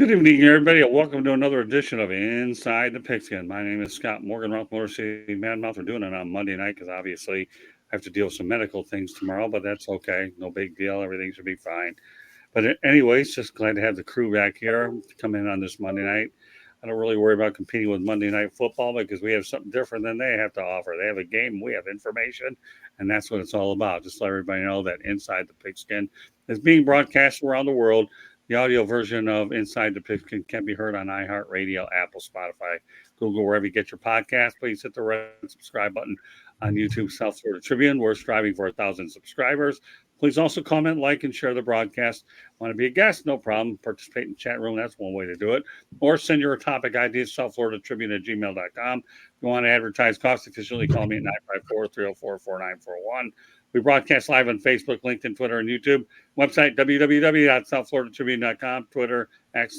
Good evening, everybody, and welcome to another edition of Inside the Pigskin. My name is Scott Morgan, Rock Motor City Madmouth. We're doing it on Monday night because obviously I have to deal with some medical things tomorrow, but that's okay. No big deal. Everything should be fine. But anyways, just glad to have the crew back here to come in on this Monday night. I don't really worry about competing with Monday Night Football because we have something different than they have to offer. They have a game, we have information, and that's what it's all about. Just let everybody know that Inside the Pigskin is being broadcast around the world. The audio version of Inside the Pigskin can be heard on iHeartRadio, Apple, Spotify, Google, wherever you get your podcast. Please hit the red subscribe button on YouTube, South Florida Tribune. We're striving for 1,000 subscribers. Please also comment, like, and share the broadcast. Want to be a guest? No problem. Participate in the chat room. That's one way to do it. Or send your topic ideas, southfloridatribune@gmail.com. If you want to advertise cost efficiently, call me at 954-304-4941. We broadcast live on Facebook, LinkedIn, Twitter, and YouTube. Website, www.southfloridatribune.com. Twitter, at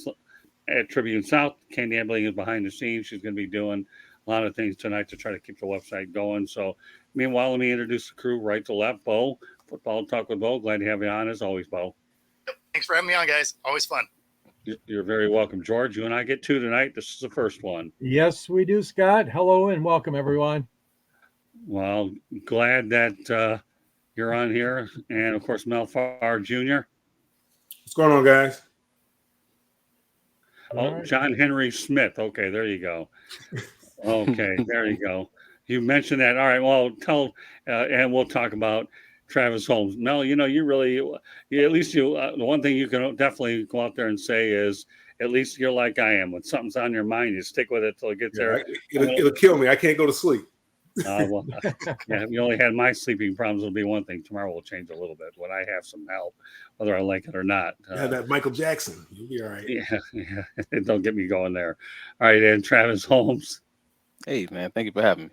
Tribune South. Candy Ambling is behind the scenes. She's going to be doing a lot of things tonight to try to keep the website going. So, meanwhile, let me introduce the crew right to left. Bo, Football Talk with Bo. Glad to have you on, as always, Bo. Thanks for having me on, guys. Always fun. You're very welcome. George, you and I get two tonight. This is the first one. Yes, we do, Scott. Hello and welcome, everyone. Well, glad that you're on here. And, of course, Mel Farr Jr. What's going on, guys? Oh, right. John Henry Smith. Okay, there you go. Okay, there you go. You mentioned that. All right, well, and we'll talk about Travis Holmes. Mel, you really, at least the one thing you can definitely go out there and say is, at least you're like I am. When something's on your mind, you stick with it till it gets there. It'll kill me. I can't go to sleep. Well, yeah, you only had my sleeping problems will be one thing. Tomorrow will change a little bit when I have some help, whether I like it or not. That Michael Jackson. You'll be all right. Yeah. Don't get me going there. All right, and Travis Holmes. Hey, man. Thank you for having me.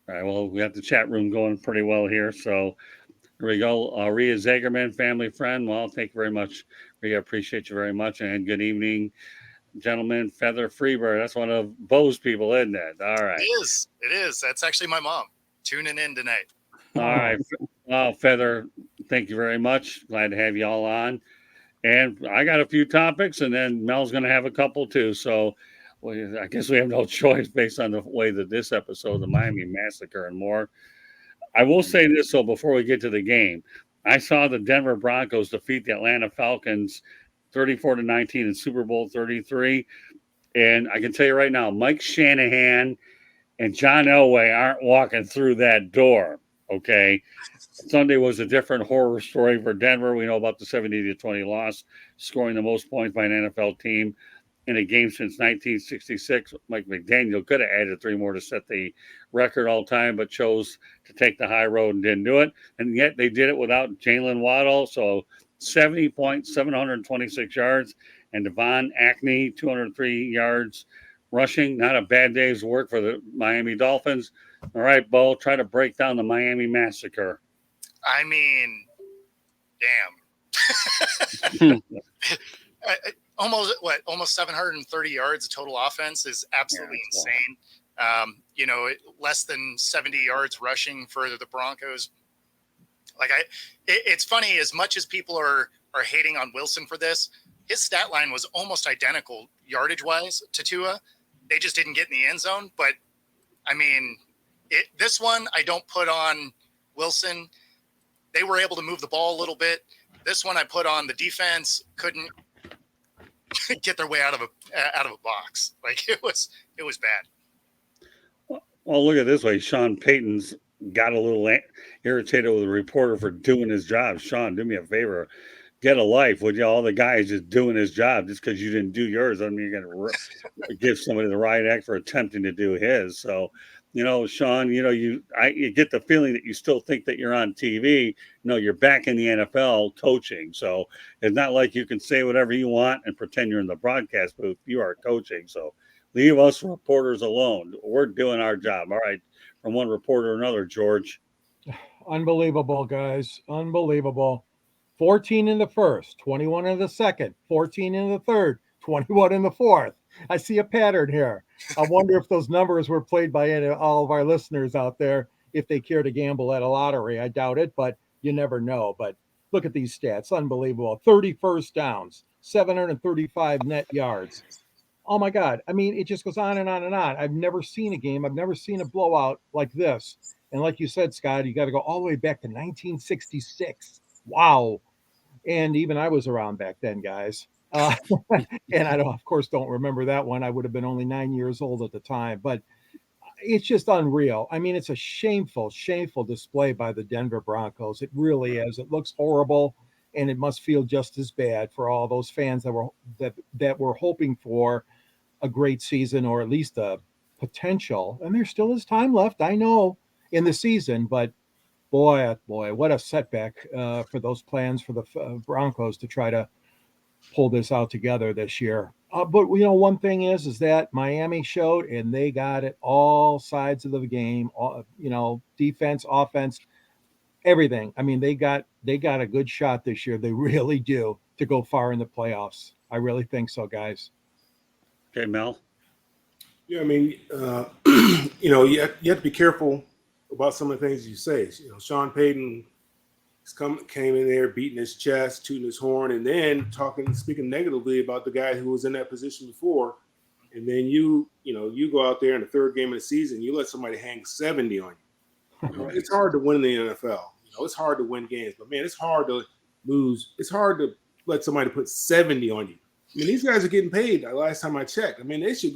All right, well, we got the chat room going pretty well here. So here we go. Rhea Zagerman, family friend. Well, thank you very much, Rhea. Appreciate you very much. And good evening, gentlemen. Feather Freebird. That's one of Bo's people, isn't it? All right. It is. That's actually my mom tuning in tonight. All right. Well, Feather, thank you very much. Glad to have you all on. And I got a few topics, and then Mel's going to have a couple too. So I guess we have no choice based on the way that this episode, the Miami Massacre and more. I will say this, though, before we get to the game. I saw the Denver Broncos defeat the Atlanta Falcons 34-19 in Super Bowl 33. And I can tell you right now, Mike Shanahan and Johnelway aren't walking through that door, okay? Sunday was a different horror story for Denver. We know about the 70-20 loss, scoring the most points by an NFL team in a game since 1966. MikeMcDaniel could have added 3 more to set the record all time, but chose to take the high road and didn't do it. And yet they did it without Jaylenwaddle. So 70 points, 726 yards, and devonachne, 203 yards rushing. Not a bad day's work for the Miami Dolphins. All right, Bo, try to break down the Miami Massacre. I mean, damn. Almost 730 yards of total offense is absolutely insane. Less than 70 yards rushing for the Broncos. It's funny, as much as people are hating on Wilson for this, his stat line was almost identical yardage wise to Tua. They just didn't get in the end zone. But I mean, this one I don't put on Wilson. They were able to move the ball a little bit. This one I put on the defense couldn't get their way out of a box. Like it was bad. Well, look at it this way. Sean Payton's got a little irritated with a reporter for doing his job. Sean, do me a favor. Get a life, would you? All the guys just doing his job just because you didn't do yours. I mean, you're going to give somebody the right act for attempting to do his. So, Sean, you get the feeling that you still think that you're on TV. You're back in the NFL coaching. So it's not like you can say whatever you want and pretend you're in the broadcast booth. You are coaching. So leave us reporters alone. We're doing our job. All right. From one reporter to another, George. Unbelievable, guys. Unbelievable. 14 in the first, 21 in the second, 14 in the third, 21 in the fourth. I see a pattern here. I wonder if those numbers were played by all of our listeners out there, if they care to gamble at a lottery. I doubt it, but you never know. But Look at these stats. Unbelievable. 30 first downs, 735 net yards. Oh my God. I mean, it just goes on and on and on. I've never seen a game. I've never seen a blowout like this. And like you said, Scott, you got to go all the way back to 1966. Wow. And even I was around back then, guys. And I don't, of course, don't remember that one. I would have been only 9 years old at the time, but it's just unreal. I mean, it's a shameful, shameful display by the Denver Broncos. It really is. It looks horrible, and it must feel just as bad for all those fans that were hoping for a great season, or at least a potential. And there still is time left, I know, in the season, but boy, oh boy, what a setback for those plans for the Broncos to try to pull this out together this year. But one thing is that Miami showed, and they got it all sides of the game. Defense, offense, everything. I mean, they got a good shot this year. They really do, to go far in the playoffs. I really think so, guys. Okay, Mel. Yeah, I mean, you have to be careful about some of the things you say. Sean Payton came in there beating his chest, tooting his horn, and then speaking negatively about the guy who was in that position before. And then you go out there in the third game of the season, you let somebody hang 70 on you. It's hard to win in the NFL. It's hard to win games, but man, it's hard to lose. It's hard to let somebody put 70 on you. I mean, these guys are getting paid. Last time I checked, I mean, they should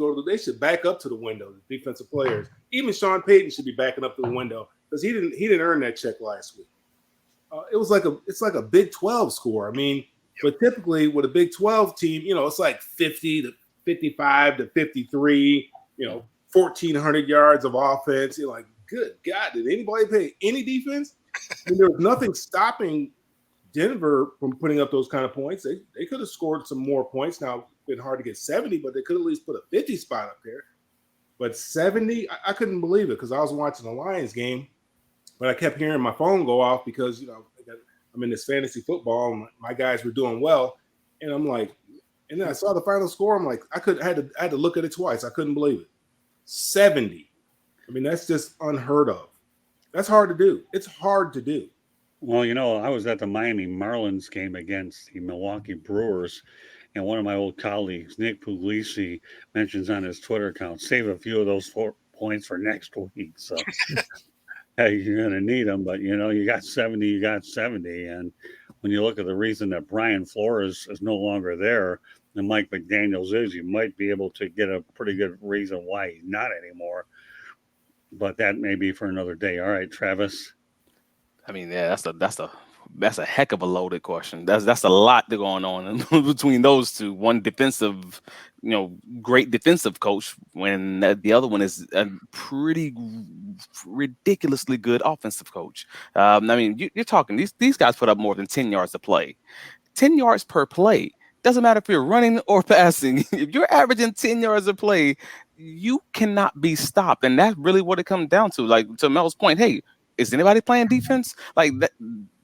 back up to the window. The defensive players, even Sean Payton, should be backing up to the window because he didn't earn that check last week. It's like a Big 12 score. I mean, but typically with a Big 12 team, it's like 50 to 55 to 53. 1,400 yards of offense. You're like, good God, did anybody pay any defense? I mean, there was nothing stopping Denver from putting up those kind of points. They could have scored some more points. Now, it's been hard to get 70, but they could at least put a 50 spot up there. But 70, I couldn't believe it because I was watching the Lions game, but I kept hearing my phone go off because, I'm in this fantasy football and my guys were doing well. And I'm like, and then I saw the final score. I'm like, I had to look at it twice. I couldn't believe it. 70. I mean, that's just unheard of. That's hard to do. It's hard to do. Well, I was at the Miami Marlins game against the Milwaukee Brewers, and one of my old colleagues, Nick Puglisi, mentions on his Twitter account, save a few of those 4 points for next week. So hey, you're going to need them, but, you got 70, you got 70. And when you look at the reason that Brian Flores is no longer there and Mike McDaniels is, you might be able to get a pretty good reason why he's not anymore. But that may be for another day. All right, Travis. I mean, yeah, that's a heck of a loaded question. That's a lot going on between those two. One defensive, great defensive coach, when the other one is a pretty ridiculously good offensive coach. I mean, you're talking these guys put up more than 10 yards a play, 10 yards per play. Doesn't matter if you're running or passing. If you're averaging 10 yards a play, you cannot be stopped, and that's really what it comes down to. Like, to Mel's point, hey, is anybody playing defense? Like that,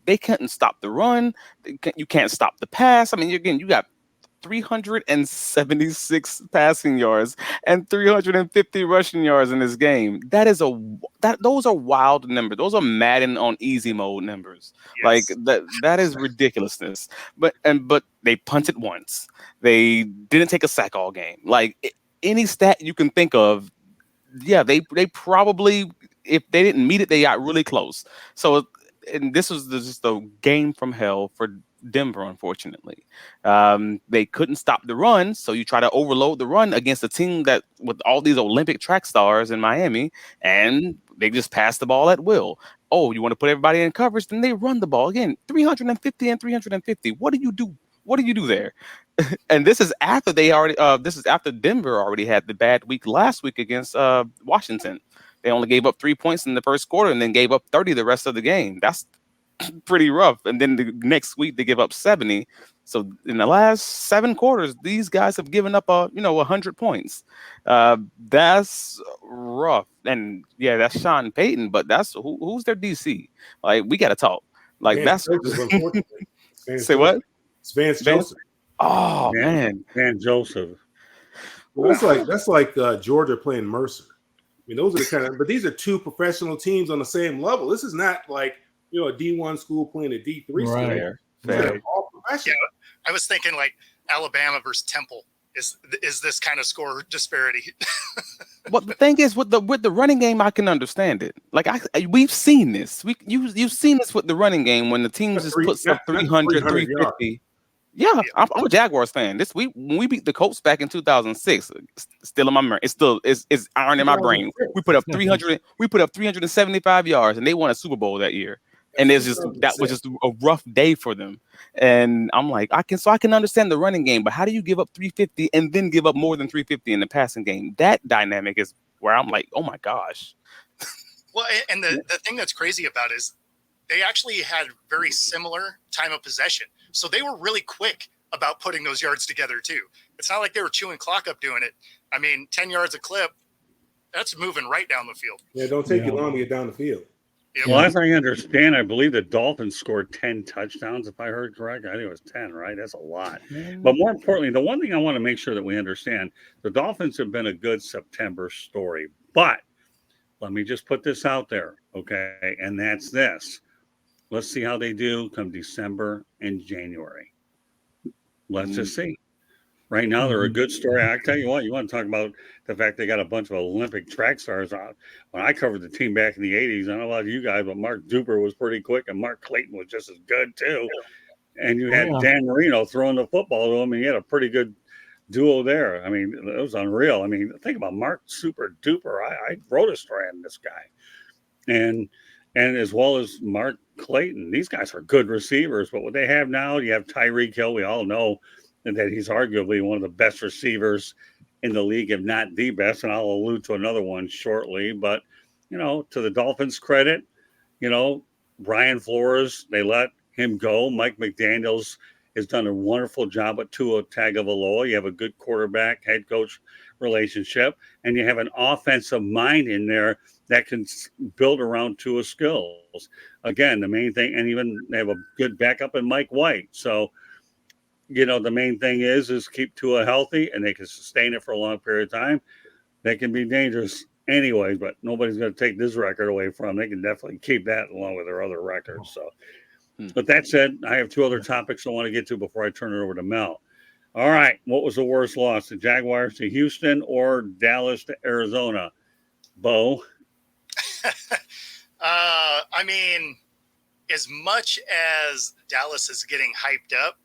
they couldn't stop the run. You can't stop the pass. I mean, you got 376 passing yards and 350 rushing yards in this game. Those are wild numbers. Those are Madden on easy mode numbers. Yes. Like that is ridiculousness. But they punted once. They didn't take a sack all game. Like any stat you can think of, yeah, they probably, if they didn't meet it, they got really close. So, and this was just a game from hell for Denver, unfortunately. They couldn't stop the run, so you try to overload the run against a team that with all these Olympic track stars in Miami, and they just pass the ball at will. Oh, you want to put everybody in coverage? Then they run the ball again, 350 and 350. What do you do? What do you do there? And this is after Denver already had the bad week last week against Washington. They only gave up 3 points in the first quarter and then gave up 30 the rest of the game. That's pretty rough. And then the next week they give up 70. So in the last 7 quarters, these guys have given up 100 points. That's rough. And yeah, that's Sean Payton, but that's who's their DC? Like, we got to talk. Like, Vance that's Joseph, say what? It's Vance Joseph. Oh man, Joseph. Well, that's like Georgia playing Mercer. I mean, those are the kind of, but these are two professional teams on the same level. This is not like a D1 school playing a D3 school. Right. Fair. Right. All professional. I was thinking like Alabama versus Temple is this kind of score disparity. But the thing is, with the running game, I can understand it. Like we've seen this. You've seen this with the running game when the teams just puts up 300, 350. Yeah, I'm a Jaguars fan. When we beat the Colts back in 2006, still in my memory. It's iron in my brain. We put up 300. We put up 375 yards, and they won a Super Bowl that year. And that was just a rough day for them. And I'm like, I can understand the running game, but how do you give up 350 and then give up more than 350 in the passing game? That dynamic is where I'm like, oh my gosh. Well, and the thing that's crazy about it is they actually had very similar time of possession. So they were really quick about putting those yards together too. It's not like they were chewing clock up doing it. I mean, 10 yards a clip, that's moving right down the field. Yeah, don't take you long to get down the field. Yep. Well, as I understand, I believe the Dolphins scored 10 touchdowns, if I heard correct. I think it was 10, right? That's a lot. But more importantly, the one thing I want to make sure that we understand, the Dolphins have been a good September story. But let me just put this out there, okay? And that's this. Let's see how they do come December and January. Let's just see. Right now, they're a good story. I tell you what, you want to talk about the fact they got a bunch of Olympic track stars out. When I covered the team back in the 80s, I don't know about you guys, but Mark Duper was pretty quick, and Mark Clayton was just as good, too. And you had Dan Marino throwing the football to him, and you had a pretty good duo there. I mean, it was unreal. I mean, think about Mark Super Duper. I wrote a story on this guy. And as well as Mark Clayton. These guys are good receivers, but what they have now, you have Tyreek Hill. We all know that he's arguably one of the best receivers in the league, if not the best, and I'll allude to another one shortly. But, to the Dolphins' credit, Brian Flores, they let him go. MikeMcDaniels has done a wonderful job at Tua Tagovailoa. You have a good quarterback, head coach relationship, and you have an offensive mind in there that can build around Tua's skills. Again, the main thing, and even they have a good backup in Mike White. So, the main thing is keep Tua healthy, and they can sustain it for a long period of time. They can be dangerous anyways, but nobody's going to take this record away from them. They can definitely keep that along with their other records. So, but that said, I have two other topics I want to get to before I turn it over to Mel. All right, what was the worst loss, the Jaguars to Houston or Dallas to Arizona? Bo? I mean, as much as Dallas is getting hyped up,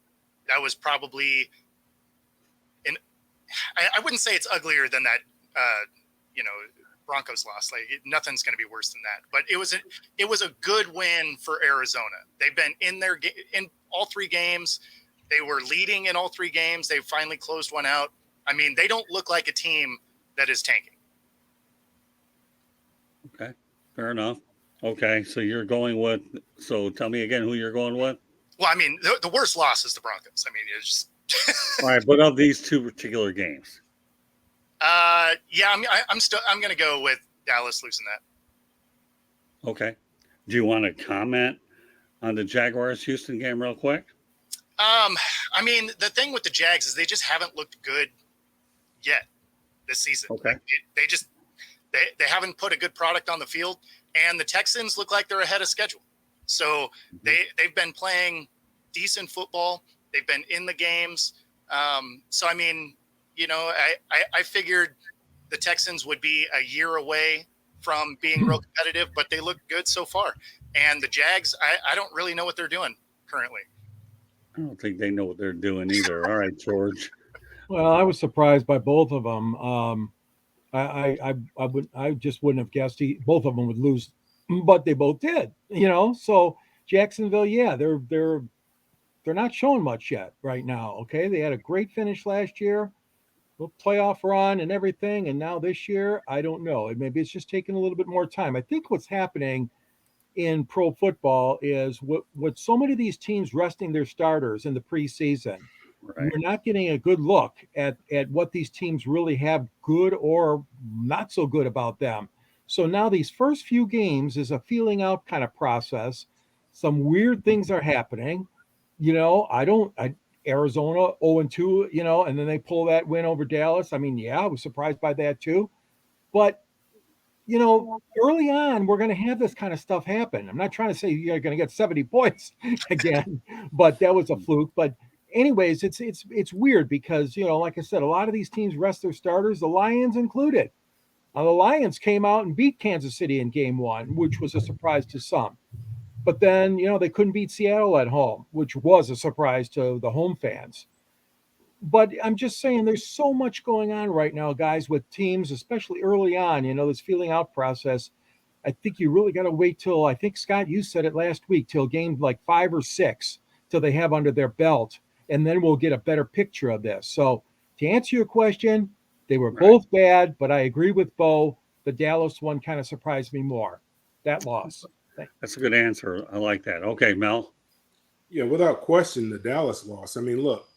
that was probably I wouldn't say it's uglier than that, Broncos loss. Like nothing's going to be worse than that. But it was a good win for Arizona. They've been in all three games. They were leading in all three games. They finally closed one out. I mean, they don't look like a team that is tanking. Okay, fair enough. Okay, so you're going with. So tell me again who you're going with. Well, I mean, the worst loss is the Broncos. I mean, it's just all right. But of these two particular games, yeah, I'm going to go with Dallas losing that. Okay. Do you want to comment on the Jaguars Houston game real quick? I mean, the thing with the Jags is they just haven't looked good yet this season. Okay. Like they haven't put a good product on the field, and the Texans look like they're ahead of schedule. So they've been playing decent football. They've been in the games. So, I mean, I figured the Texans would be a year away from being real competitive, but they look good so far. And the Jags, I don't really know what they're doing currently. I don't think they know what they're doing either. All right, George. Well, I was surprised by both of them. I just wouldn't have guessed both of them would lose, but they both did. So Jacksonville, yeah, they're not showing much yet right now. Okay, they had a great finish last year, playoff run and everything, and now this year, I don't know. Maybe it's just taking a little bit more time. I think what's happening in pro football is with so many of these teams resting their starters in the preseason. Right. We're not getting a good look at what these teams really have good or not so good about them. So now these first few games is a feeling out kind of process. Some weird things are happening. Arizona 0-2, and then they pull that win over Dallas. I mean, yeah, I was surprised by that too. But early on, we're going to have this kind of stuff happen. I'm not trying to say you're going to get 70 points again, but that was a fluke. But anyways, it's weird because, like I said, a lot of these teams rest their starters, the Lions included. The Lions came out and beat Kansas City in game 1, which was a surprise to some. But then, they couldn't beat Seattle at home, which was a surprise to the home fans. But I'm just saying there's so much going on right now, guys, with teams, especially early on, this feeling out process. I think you really got to wait till, I think, Scott, you said it last week, till game like 5 or 6, till they have under their belt. And then we'll get a better picture of this. So to answer your question, they were both bad, but I agree with Bo. The Dallas one kind of surprised me more, that loss. That's a good answer. I like that. Okay, Mel. Yeah, without question, the Dallas loss. I mean, look,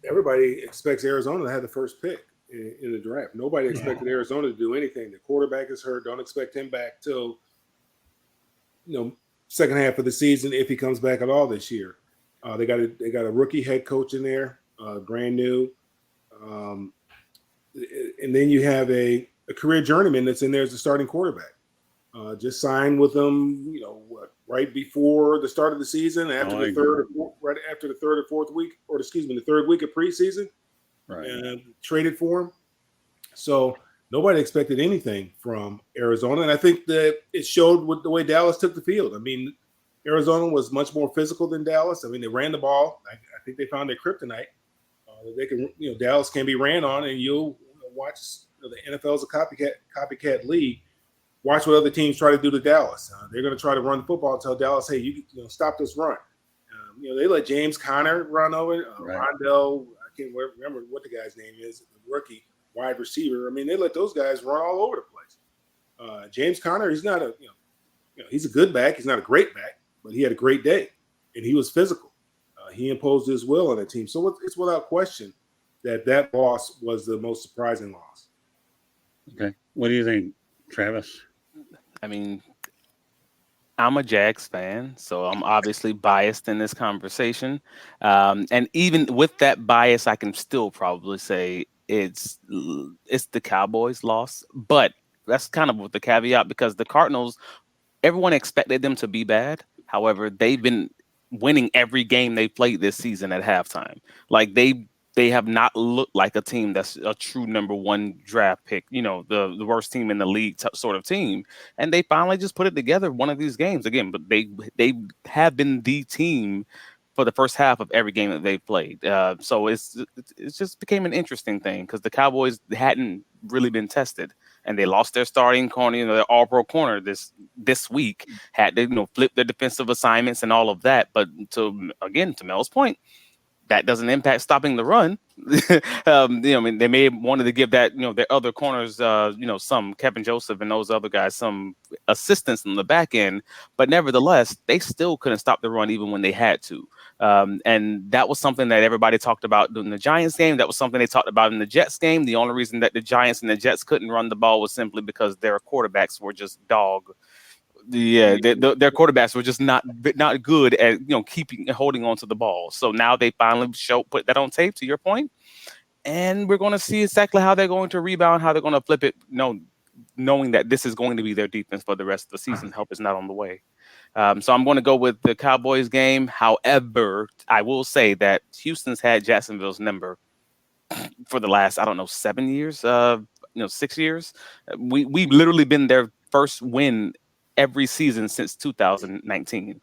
everybody expects Arizona to have the first pick in the draft. Nobody expected Arizona to do anything. The quarterback is hurt. Don't expect him back till second half of the season if he comes back at all this year. They got a rookie head coach in there, brand new, and then you have a career journeyman that's in there as the starting quarterback. Just signed with them, right before the start of the season, after the third or fourth week, or the third week of preseason, right? And traded for him. So nobody expected anything from Arizona, and I think that it showed with the way Dallas took the field. I mean, Arizona was much more physical than Dallas. I mean, they ran the ball. I think they found their kryptonite. They can, Dallas can be ran on, and you'll watch. The NFL is a copycat league. Watch what other teams try to do to Dallas. They're going to try to run the football and tell Dallas, hey, you stop this run. They let James Conner run over Rondell. I can't remember what the guy's name is, the rookie wide receiver. I mean, they let those guys run all over the place. James Conner, he's not he's a good back. He's not a great back, but he had a great day, and he was physical. He imposed his will on the team. So it's without question that loss was the most surprising loss. Okay. What do you think, Travis? I mean, I'm a Jags fan, so I'm obviously biased in this conversation. And even with that bias, I can still probably say it's the Cowboys' loss. But that's kind of with the caveat, because the Cardinals, everyone expected them to be bad. However, they've been winning every game they played this season at halftime. Like they have not looked like a team that's a true number 1 draft pick, the worst team in the league sort of team. And they finally just put it together one of these games again. But they have been the team for the first half of every game that they've played. So it's just became an interesting thing because the Cowboys hadn't really been tested. And they lost their starting corner, their all-pro corner this week. Had to, flip their defensive assignments and all of that. But to Mel's point, that doesn't impact stopping the run. They may have wanted to give that, their other corners, some Kevin Joseph and those other guys some assistance in the back end, but nevertheless, they still couldn't stop the run even when they had to. And that was something that everybody talked about in the Giants game. That was something they talked about in the Jets game. The only reason that the Giants and the Jets couldn't run the ball was simply because their quarterbacks were just dog. Their quarterbacks were just not good at holding on to the ball. So now they finally put that on tape, to your point, and we're going to see exactly how they're going to rebound, how they're going to flip it. Knowing that this is going to be their defense for the rest of the season. Help is not on the way. So I'm going to go with the Cowboys game. However, I will say that Houston's had Jacksonville's number for the last 7 years, 6 years. We've literally been their first win every season since 2019.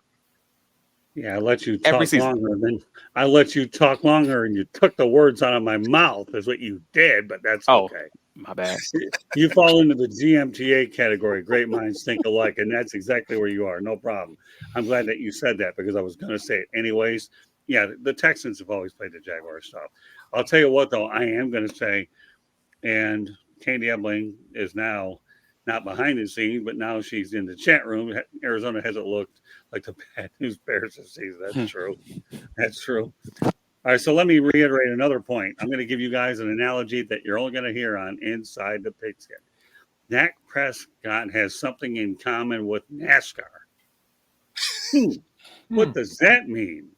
Yeah, I let you talk longer. Then I let you talk longer, and you took the words out of my mouth. Is what you did, but that's okay. My bad. You fall into the GMTA category. Great minds think alike, and that's exactly where you are. No problem. I'm glad that you said that because I was going to say it anyways. Yeah, the Texans have always played the Jaguars stuff. I'll tell you what, though, I am going to say, and Candy Ebling is now not behind the scenes, but now she's in the chat room. Arizona hasn't looked like the bad news bears this season. That's true. That's true. All right, so let me reiterate another point. I'm going to give you guys an analogy that you're only going to hear on Inside the Pigskin. Dak Prescott has something in common with NASCAR. What does that mean?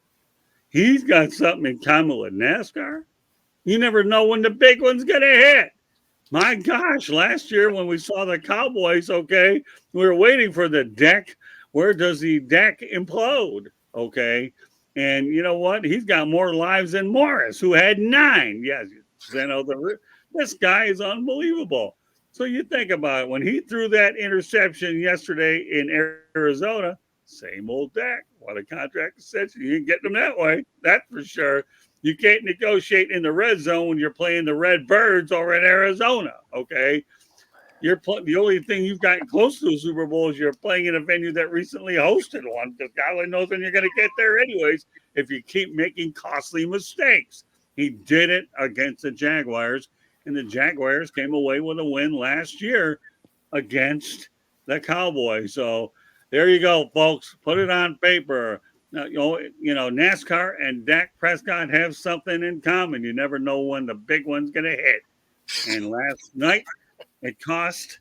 He's got something in common with NASCAR? You never know when the big one's going to hit. My gosh, last year when we saw the Cowboys, okay, we were waiting for the deck. Where does the deck implode? Okay. And you know what? He's got more lives than Morris, who had 9. Yes, Zeno, this guy is unbelievable. So you think about it. When he threw that interception yesterday in Arizona, same old deck. What a contract extension. You can get them that way. That's for sure. You can't negotiate in the red zone when you're playing the Red Birds over in Arizona. Okay, the only thing you've gotten close to a Super Bowl is you're playing in a venue that recently hosted one. Because God only knows when you're going to get there, anyways. If you keep making costly mistakes, he did it against the Jaguars, and the Jaguars came away with a win last year against the Cowboys. So there you go, folks. Put it on paper. Now, NASCAR and Dak Prescott have something in common. You never know when the big one's going to hit. And last night, it cost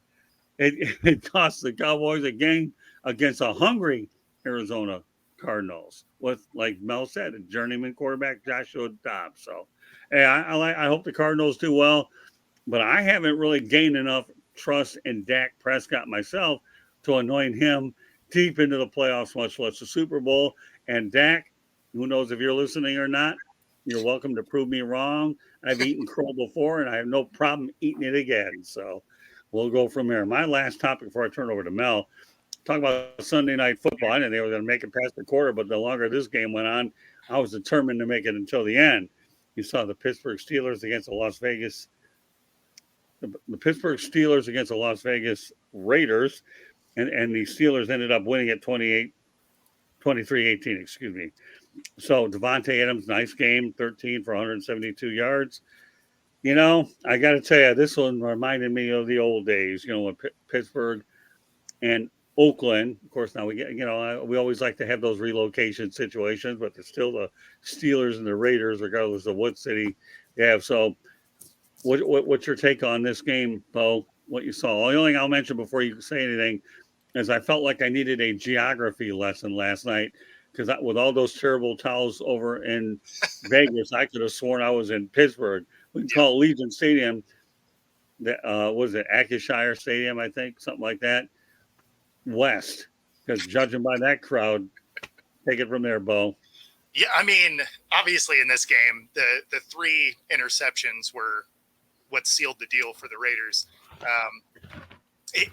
the Cowboys a game against a hungry Arizona Cardinals with, like Mel said, a journeyman quarterback Joshua Dobbs. So, hey, I hope the Cardinals do well, but I haven't really gained enough trust in Dak Prescott myself to anoint him deep into the playoffs, much less the Super Bowl. And Dak, who knows if you're listening or not, you're welcome to prove me wrong. I've eaten crow before, and I have no problem eating it again. So we'll go from there. My last topic before I turn over to Mel, talk about Sunday Night Football. I didn't think they were going to make it past the quarter, but the longer this game went on, I was determined to make it until the end. You saw the Pittsburgh Steelers against the Las Vegas Raiders, and the Steelers ended up winning at 23-18, excuse me. So Davanteadams, nice game, 13 for 172 yards. I got to tell you, this one reminded me of the old days, when Pittsburgh and Oakland, of course, now we always like to have those relocation situations, but there's still the Steelers and the Raiders, regardless of what city you have. So what's your take on this game, Bo? What you saw? The only thing I'll mention before you say anything is I felt like I needed a geography lesson last night because with all those terrible towels over in Vegas, I could have sworn I was in Pittsburgh. We can call Legion Stadium, was it Ackshire Stadium, I think, something like that, West. Because judging by that crowd, take it from there, Bo. Yeah, I mean, obviously in this game, the 3 interceptions were what sealed the deal for the Raiders.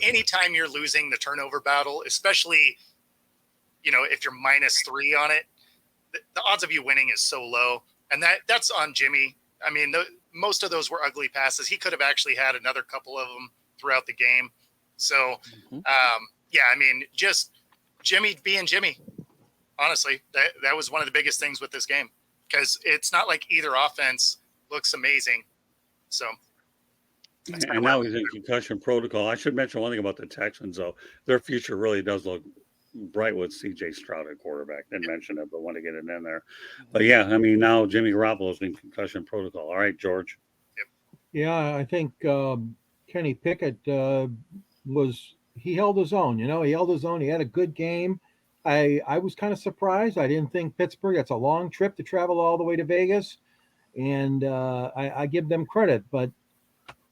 Anytime you're losing the turnover battle, especially, if you're -3 on it, the odds of you winning is so low. And that's on Jimmy. I mean, most of those were ugly passes. He could have actually had another couple of them throughout the game. So, yeah, I mean, just Jimmy being Jimmy. Honestly, that was one of the biggest things with this game because it's not like either offense looks amazing. So. And now he's in concussion protocol. I should mention one thing about the Texans, though. Their future really does look bright with cjstroud at quarterback. Didn't mention it, but want to get it in there. But yeah, I mean, now Jimmy Garoppolo is in concussion protocol. All right, George. Yeah, I think Kenny Pickett he held his own. He held his own. He had a good game. I was kind of surprised. I didn't think Pittsburgh. That's a long trip to travel all the way to Vegas, and I give them credit. But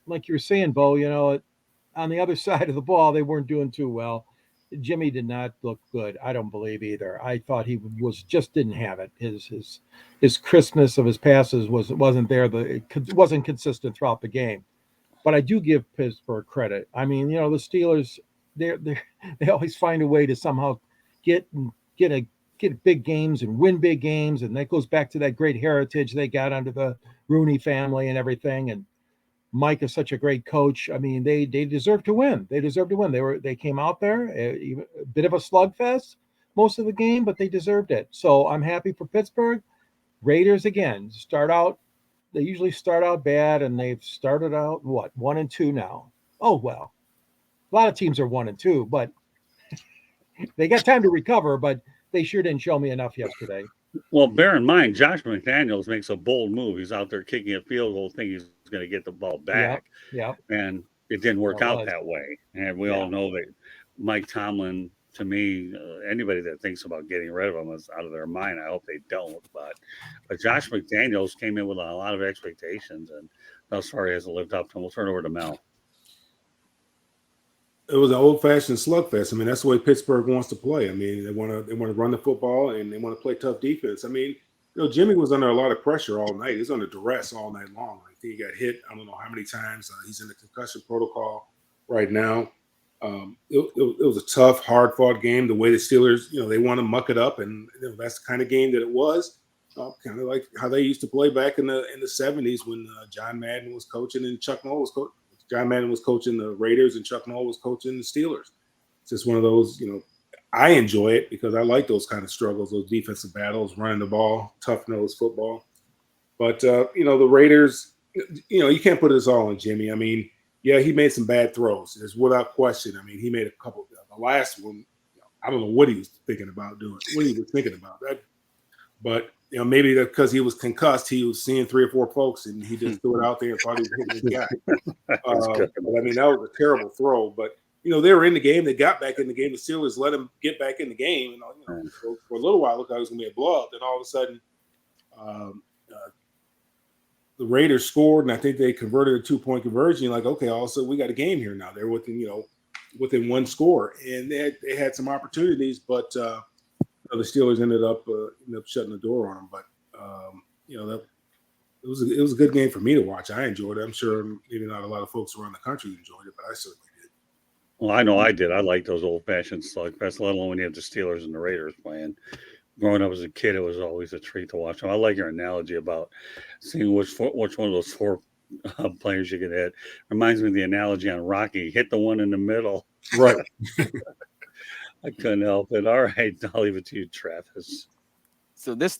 like you were saying, Bo, on the other side of the ball, they weren't doing too well. Jimmy did not look good. I don't believe either. I thought he didn't have it. His crispness of his passes wasn't there. It wasn't consistent throughout the game. But I do give Pittsburgh credit. I mean, the Steelers, they always find a way to somehow get big games and win big games, and that goes back to that great heritage they got under the Rooney family and everything. And Mike is such a great coach. I mean, they deserve to win. They deserve to win. They came out there a bit of a slugfest most of the game, but they deserved it. So I'm happy for Pittsburgh. Raiders again they usually start out bad, and they've started out 1-2 now. Oh well, a lot of teams are 1-2, but they got time to recover. But they sure didn't show me enough yesterday. Well, bear in mind, Josh McDaniels makes a bold move. He's out there kicking a field goal, thinking he's going to get the ball back. Yeah. And it didn't work out that way. And we all know that Miketomlin, to me, anybody that thinks about getting rid of him is out of their mind. I hope they don't. But Josh McDaniels came in with a lot of expectations, and thus far he hasn't lived up to. And we'll turn it over to Mel. It was an old-fashioned slugfest. I mean, that's the way Pittsburgh wants to play. I mean, they want to run the football and they want to play tough defense. I mean, Jimmy was under a lot of pressure all night. He was under duress all night long. I think he got hit, I don't know how many times. He's in the concussion protocol right now. It was a tough, hard-fought game. The way the Steelers, they want to muck it up, and that's the kind of game that it was. Kind of like how they used to play back in the 70s when John Madden was coaching and Chuck Noll was coaching. John Madden was coaching the Raiders and Chuck Noll was coaching the Steelers. It's just one of those, I enjoy it because I like those kind of struggles, those defensive battles, running the ball, tough-nosed football. But, the Raiders, you can't put this all on Jimmy. I mean, yeah, he made some bad throws. There's without question. I mean, he made a couple. The last one, I don't know what he was thinking about doing, what he was thinking about. But, maybe because he was concussed, he was seeing 3 or 4 folks, and he just threw it out there and thought he was hitting his guy. But, I mean, that was a terrible throw. But, they were in the game. They got back in the game. The Steelers let him get back in the game. And, for a little while, it looked like it was going to be a blowout. Then all of a sudden, the Raiders scored, and I think they converted a 2-point conversion. You're like, okay, all of a sudden we got a game here now. They're within 1 score, and they had some opportunities, but the Steelers ended up shutting the door on them. But that it was a good game for me to watch. I enjoyed it. I'm sure maybe not a lot of folks around the country enjoyed it, but I certainly did. Well, I know I did. I like those old-fashioned slugfests, let alone when you have the Steelers and the Raiders playing. Growing up as a kid, it was always a treat to watch. I like your analogy about seeing which one of those 4 players you could hit. Reminds me of the analogy on Rocky. Hit the one in the middle. Right. I couldn't help it. All right, I'll leave it to you, Travis. So this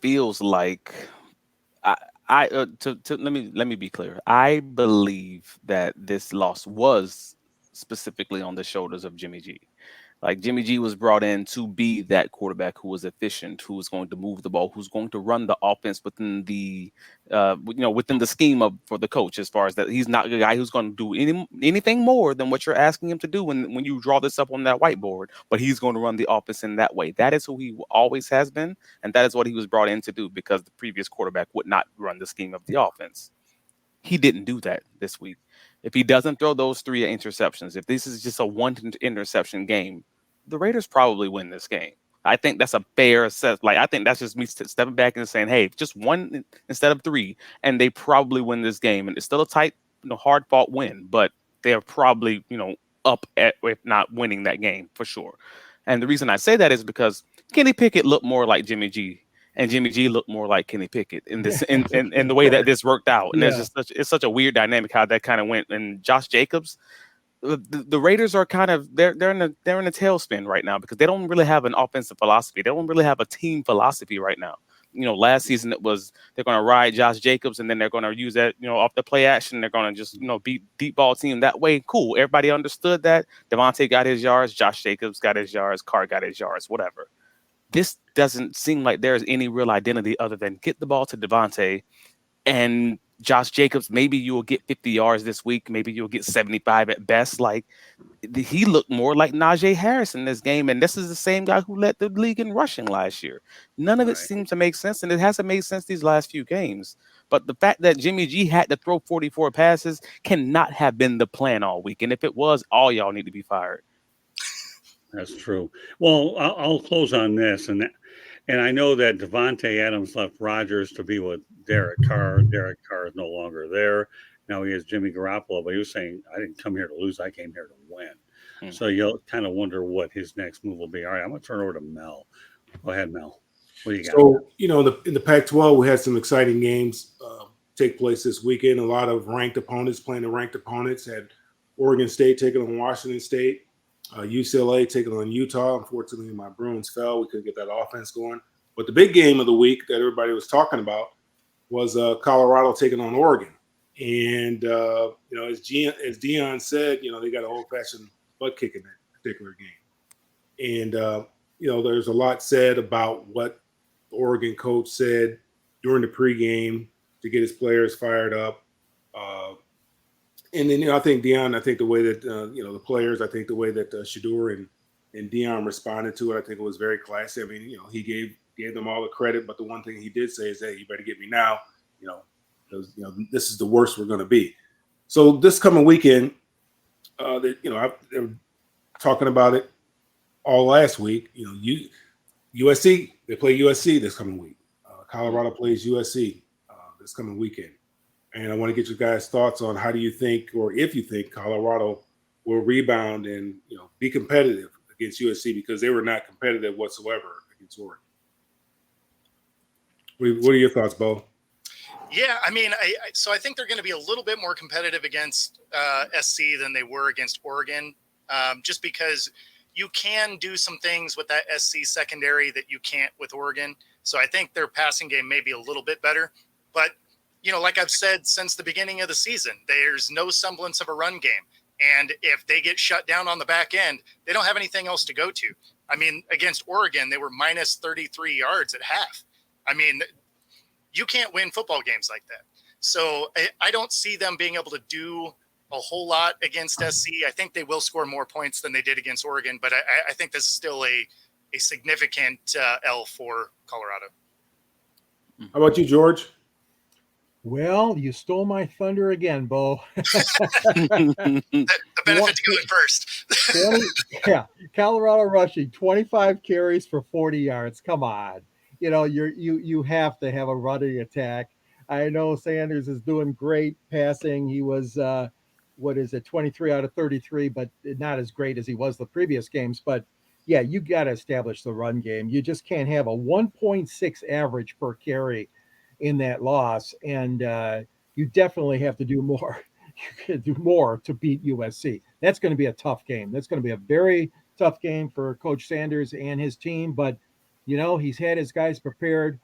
feels like let me be clear. I believe that this loss was specifically on the shoulders of Jimmy G. Like Jimmy G was brought in to be that quarterback who was efficient, who was going to move the ball, who's going to run the offense within the within the scheme for the coach, as far as that he's not the guy who's going to do anything more than what you're asking him to do when you draw this up on that whiteboard, but he's going to run the offense in that way. That is who he always has been, and that is what he was brought in to do, because the previous quarterback would not run the scheme of the offense. He didn't do that this week. If he doesn't throw those 3 interceptions, if this is just a 1 interception game, the Raiders probably win this game. I think that's a fair assessment. Like, I think that's just me stepping back and saying, hey, just 1 instead of 3, and they probably win this game. And it's still a tight, hard-fought win, but they're probably, up at, if not winning that game for sure. And the reason I say that is because Kenny Pickett looked more like Jimmy G, and Jimmy G looked more like Kenny Pickett in this in the way that this worked out. And it's such a weird dynamic how that kind of went. And Josh Jacobs, the Raiders are kind of they're in a tailspin right now because they don't really have an offensive philosophy. They don't really have a team philosophy right now. Last season it was they're going to ride Josh Jacobs and then they're going to use that off the play action. They're going to just beat deep ball team that way. Cool. Everybody understood that. Devontae got his yards. Josh Jacobs got his yards. Carr got his yards. Whatever. This doesn't seem like there's any real identity other than get the ball to Devontae and Josh Jacobs. Maybe you'll get 50 yards this week. Maybe you'll get 75 at best. Like, he looked more like Najee Harris in this game. And this is the same guy who led the league in rushing last year. None of it seems to make sense. And it hasn't made sense these last few games. But the fact that Jimmy G had to throw 44 passes cannot have been the plan all week. And if it was, all y'all need to be fired. That's true. Well, I'll close on this. And I know that Davante Adams left Rodgers to be with Derek Carr. Derek Carr is no longer there. Now he has Jimmy Garoppolo, but he was saying, I didn't come here to lose. I came here to win. So you'll kind of wonder what his next move will be. All right, I'm going to turn over to Mel. Go ahead, Mel. What do you got? So, in the Pac-12, we had some exciting games take place this weekend. A lot of ranked opponents playing the ranked opponents. Had Oregon State taking on Washington State. UCLA taking on Utah. Unfortunately, my Bruins fell. We couldn't get that offense going. But the big game of the week that everybody was talking about was Colorado taking on Oregon. And, as Dion said, they got an old-fashioned butt kick in that particular game. And, there's a lot said about what the Oregon coach said during the pregame to get his players fired up. And then, I think Dion, the way that, the players, I think the way that Shedeur and Dion responded to it, I think it was very classy. I mean, he gave them all the credit, but the one thing he did say is, hey, you better get me now. because this is the worst we're going to be. So this coming weekend, I've been talking about it all last week. USC, they play USC this coming week. Colorado plays USC this coming weekend. And I want to get your guys' thoughts on how do you think, or if you think Colorado will rebound and be competitive against USC, because they were not competitive whatsoever against Oregon. What are your thoughts, Bo? Yeah, I mean, I think they're going to be a little bit more competitive against SC than they were against Oregon, just because you can do some things with that SC secondary that you can't with Oregon. So I think their passing game may be a little bit better. But, like I've said since the beginning of the season, there's no semblance of a run game. And if they get shut down on the back end, they don't have anything else to go to. I mean, against Oregon, they were minus 33 yards at half. I mean, you can't win football games like that. So I don't see them being able to do a whole lot against SC. I think they will score more points than they did against Oregon, but I think this is still a significant L for Colorado. How about you, George? Well, you stole my thunder again, Bo. The benefit to going first. 20, Colorado rushing 25 carries for 40 yards. Come on. You have to have a running attack. I know Sanders is doing great passing. He was 23 out of 33, but not as great as he was the previous games. But yeah, you got to establish the run game. You just can't have a 1.6 average per carry in that loss, and you definitely have to do more. You can do more to beat USC. That's going to be a tough game. That's going to be a very tough game for Coach Sanders and his team. But he's had his guys prepared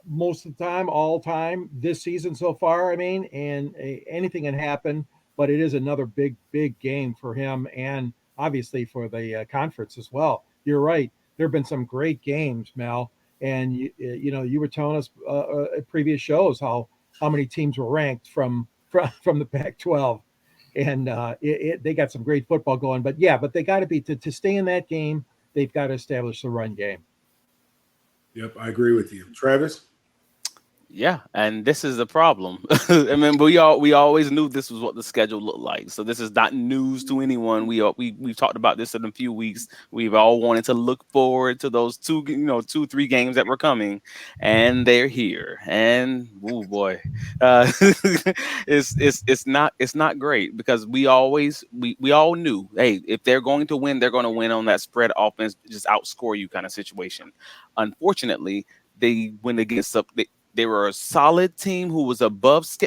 most of the time, all time this season so far. I mean, and anything can happen. But it is another big game for him, and obviously for the conference as well. You're right. There have been some great games, Mel. And you were telling us at previous shows how many teams were ranked from the Pac-12, and they got some great football going. But they got to be to stay in that game. They've got to establish the run game. Yep, I agree with you, Travis. Yeah, and this is the problem. I mean, we always knew this was what the schedule looked like. So this is not news to anyone. We've talked about this in a few weeks. We've all wanted to look forward to those 2-3 games that were coming, and they're here. And oh boy, it's not great, because we all knew, hey, if they're going to win, they're going to win on that spread offense, just outscore you kind of situation. Unfortunately, they went against They were a solid team who was who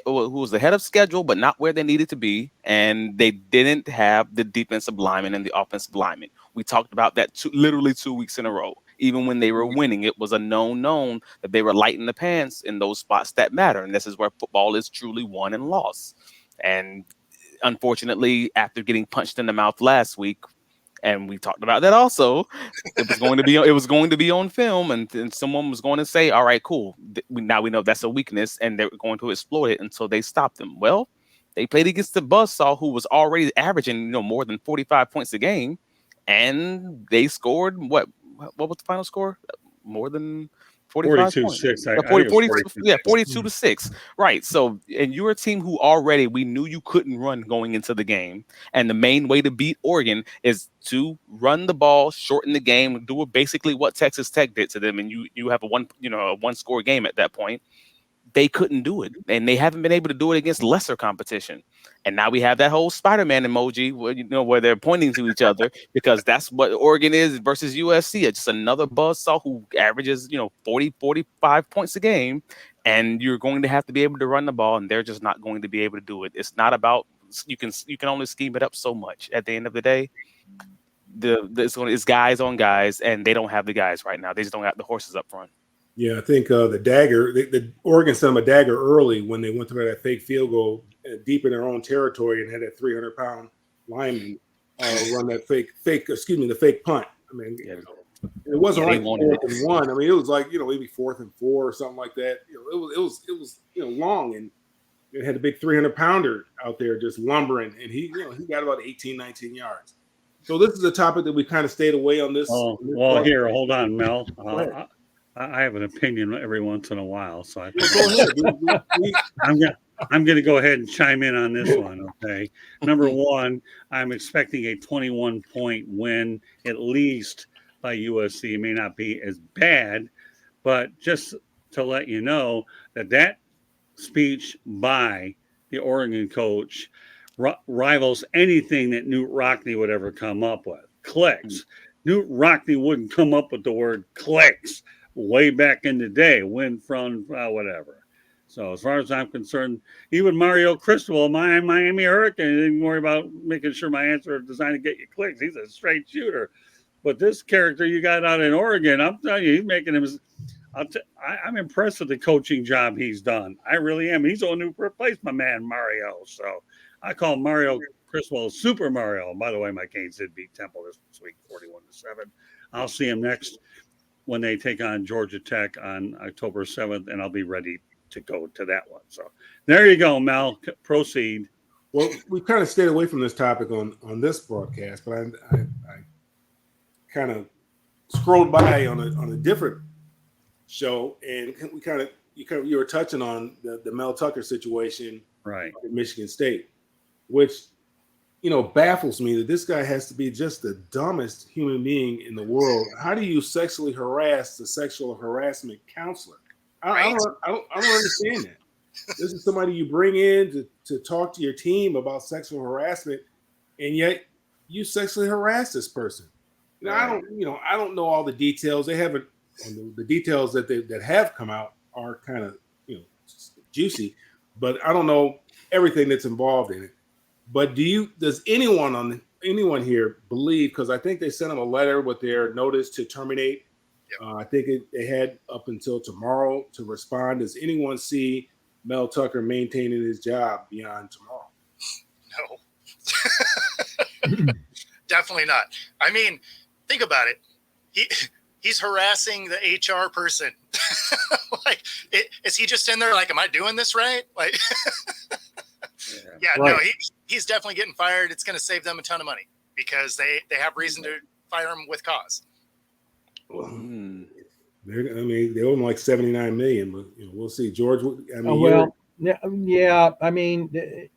was ahead of schedule, but not where they needed to be. And they didn't have the defensive lineman and the offensive lineman. We talked about that literally 2 weeks in a row. Even when they were winning, it was a known that they were light in the pants in those spots that matter. And this is where football is truly won and lost. And unfortunately, after getting punched in the mouth last week, and we talked about that also, it was going to be on film, and someone was going to say, all right, cool. Now we know that's a weakness, and they're going to exploit it until they stop them. Well, they played against the Buzzsaw, who was already averaging more than 45 points a game, and they scored what was the final score? More than 45 points. 42-6. Right. So, and you're a team who already, we knew you couldn't run going into the game. And the main way to beat Oregon is to run the ball, shorten the game, do basically what Texas Tech did to them. And you have a one score game at that point. They couldn't do it, and they haven't been able to do it against lesser competition. And now we have that whole Spider-Man emoji where they're pointing to each other, because that's what Oregon is versus USC. It's just another buzzsaw who averages 40-45 points a game, and you're going to have to be able to run the ball, and they're just not going to be able to do it. It's not about you can only scheme it up so much. At the end of the day, it's guys on guys, and they don't have the guys right now. They just don't have the horses up front. Yeah, I think the dagger, the Oregon sent them a dagger early when they went to that fake field goal deep in their own territory and had that 300-pound lineman run that the fake punt. I mean, it wasn't like 4th and 1. I mean, it was like maybe 4th and 4 or something like that. It was long, and it had a big 300-pounder out there just lumbering, and he got about 18-19 yards. So this is a topic that we kind of stayed away on this. Oh, well, here, hold on, Mel. I have an opinion every once in a while, so I think Go ahead. I'm going to go ahead and chime in on this one. Okay, number one, I'm expecting a 21-point win at least by USC. It may not be as bad, but just to let you know that speech by the Oregon coach rivals anything that Newt Rockne would ever come up with. Clicks. Newt Rockne wouldn't come up with the word clicks way back in the day, win from whatever. So as far as I'm concerned, even Mario Cristobal, my Miami Hurricane, didn't worry about making sure my answer is designed to get you clicks. He's a straight shooter. But this character you got out in Oregon, I'm telling you, he's making him. I'm impressed with the coaching job he's done. I really am. He's the one who replaced my man Mario. So I call Mario Cristobal Super Mario. By the way, my Canes did beat Temple this week, 41-7. I'll see him next when they take on Georgia Tech on October 7th, and I'll be ready to go to that one. So there you go, Mel. Proceed. Well, we kind of stayed away from this topic on this broadcast, but I kind of scrolled by on a different show, and you were touching on the Mel Tucker situation, right, at Michigan State, which baffles me that this guy has to be just the dumbest human being in the world. How do you sexually harass the sexual harassment counselor? I don't understand that. This is somebody you bring in to talk to your team about sexual harassment, and yet you sexually harass this person. Now, I don't know all the details. They haven't. And the details that have come out are kind of juicy, but I don't know everything that's involved in it. But does anyone here believe? Because I think they sent them a letter with their notice to terminate. Yep. I think they had up until tomorrow to respond. Does anyone see Mel Tucker maintaining his job beyond tomorrow? No, definitely not. I mean, think about it. He's harassing the HR person. Like, is he just in there like, am I doing this right? Like, right. No, he's definitely getting fired. It's going to save them a ton of money because they have reason to fire him with cause. Well, they owe him like $79 million, but we'll see. George, I mean,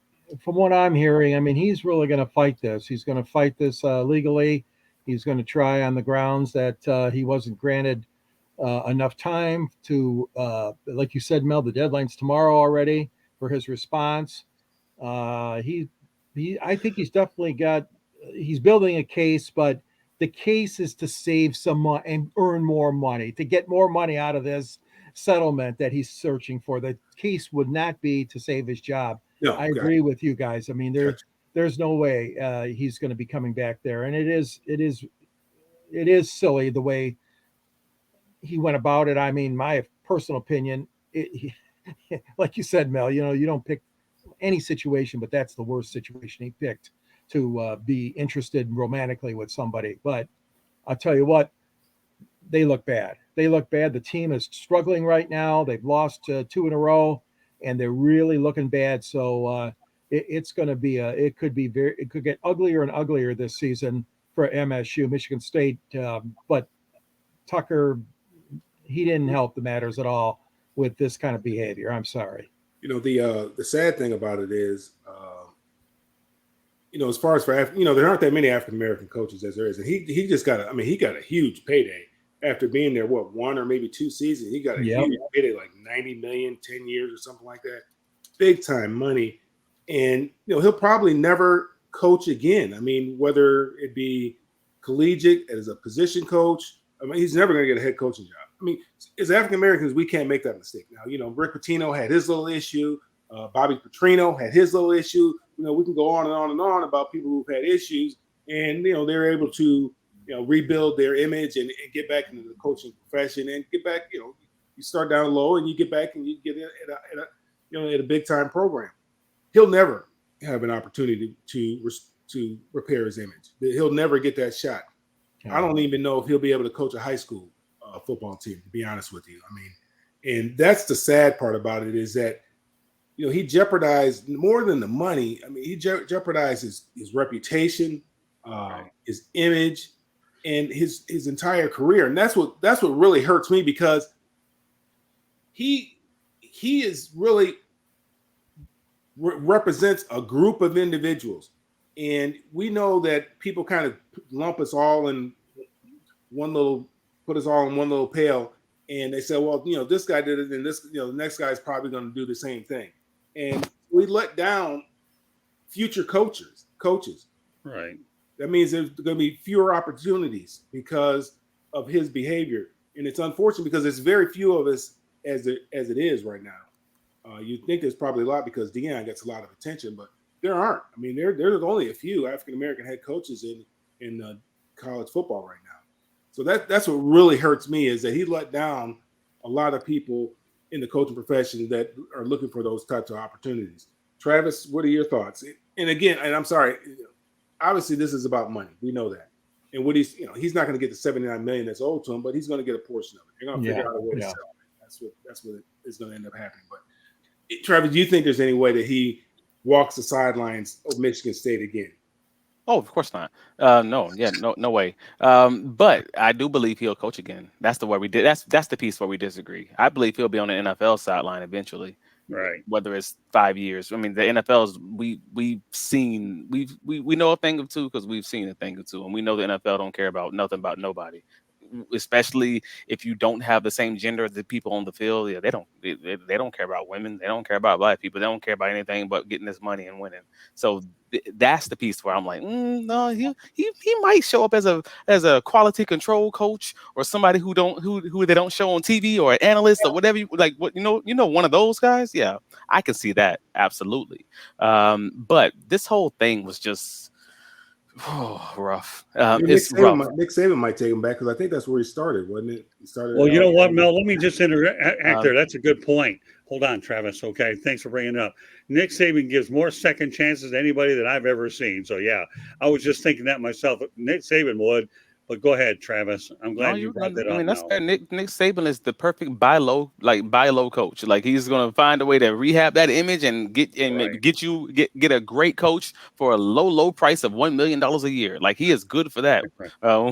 from what I'm hearing, I mean, he's really going to fight this. He's going to fight this legally. He's going to try on the grounds that he wasn't granted enough time to, like you said, Mel, the deadline's tomorrow already for his response. I think he's definitely he's building a case, but the case is to save some money and earn more money, to get more money out of this settlement that he's searching for. The case would not be to save his job. No, I agree with you guys. I mean, there's no way he's going to be coming back there. And it is silly the way he went about it. I mean, my personal opinion, like you said, Mel, you don't pick any situation, but that's the worst situation he picked to be interested romantically with somebody. But I'll tell you what, they look bad. The team is struggling right now. They've lost 2 in a row, and they're really looking bad. So it's going to be it could get uglier and uglier this season for MSU, Michigan State. But Tucker, he didn't help the matters at all with this kind of behavior. I'm sorry. The sad thing about it is, as far as for there aren't that many African American coaches as there is, and he just got a huge payday after being there. 1 or maybe 2 seasons? He got a huge payday, like $90 million, 10 years or something like that. Big time money, and he'll probably never coach again. I mean, whether it be collegiate as a position coach, he's never going to get a head coaching job. I mean, as African Americans, we can't make that mistake. Now, Rick Pitino had his little issue. Bobby Petrino had his little issue. We can go on and on and on about people who've had issues, and they're able to rebuild their image and get back into the coaching profession and get back. You start down low and you get back and you get at a big time program. He'll never have an opportunity to repair his image. He'll never get that shot. I don't even know if he'll be able to coach a high school football team, to be honest with you. I mean, and that's the sad part about it, is that he jeopardized more than the money. I mean, he jeopardized his reputation, his image. and his entire career. And that's what really hurts me, because he is really represents a group of individuals. And we know that people kind of lump us all in put us all in one little pail. And they say, well, this guy did it, and this, the next guy is probably going to do the same thing. And we let down future coaches. Right. That means there's going to be fewer opportunities because of his behavior. And it's unfortunate, because there's very few of us as it is right now. You'd think there's probably a lot, because Deion gets a lot of attention, but there aren't. I mean, there's only a few African-American head coaches in college football right now. So that's what really hurts me, is that he let down a lot of people in the coaching profession that are looking for those types of opportunities. Travis, what are your thoughts? And again, and I'm sorry, obviously this is about money. We know that. And what he's not going to get the $79 million that's owed to him, but he's going to get a portion of it. They're going to figure out a way to sell it. That's what is going to end up happening. But Travis, do you think there's any way that he walks the sidelines of Michigan State again? Oh, of course not. No way. But I do believe he'll coach again. That's the way we did. That's the piece where we disagree. I believe he'll be on the NFL sideline eventually. Right. Whether it's 5 years. I mean, the NFL's we know a thing or two, because we've seen a thing or two, and we know the NFL don't care about nothing about nobody. Especially if you don't have the same gender as the people on the field. Yeah, they don't care about women. They don't care about black people. They don't care about anything but getting this money and winning. So that's the piece where I'm like, no, he might show up as a quality control coach, or somebody who they don't show on TV, or an analyst, or whatever. One of those guys. Yeah, I can see that, absolutely. But this whole thing was just rough. It's rough. Nick Saban might take him back, because I think that's where he started, wasn't it? He started. Well, you know what, Mel? Let me just interact there. That's a good point. Hold on, Travis. Okay, thanks for bringing it up. Nick Saban gives more second chances than anybody that I've ever seen. So yeah, I was just thinking that myself. Nick Saban would. But go ahead, Travis. I'm glad you brought that up. I mean, that's fair. Nick Saban is the perfect buy low coach. Like, he's going to find a way to rehab that image and get a great coach for a low price of $1 million a year. Like, he is good for that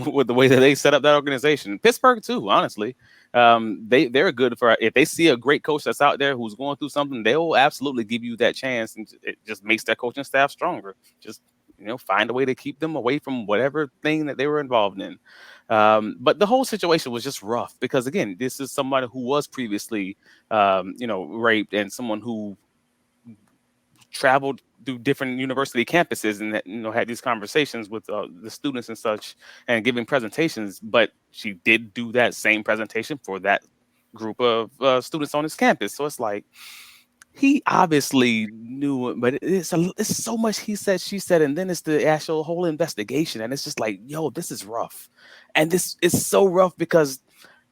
with the way that they set up that organization. Pittsburgh too, honestly. They're good for, if they see a great coach that's out there who's going through something, they'll absolutely give you that chance, and it just makes their coaching staff stronger. Just find a way to keep them away from whatever thing that they were involved in. But the whole situation was just rough, because again, this is somebody who was previously, raped, and someone who traveled through different university campuses and had these conversations with the students and such, and giving presentations. But she did do that same presentation for that group of students on his campus. So it's like, he obviously knew it, but it's so much he said, she said, and then it's the actual whole investigation, and it's just like, yo, this is rough. And this is so rough, because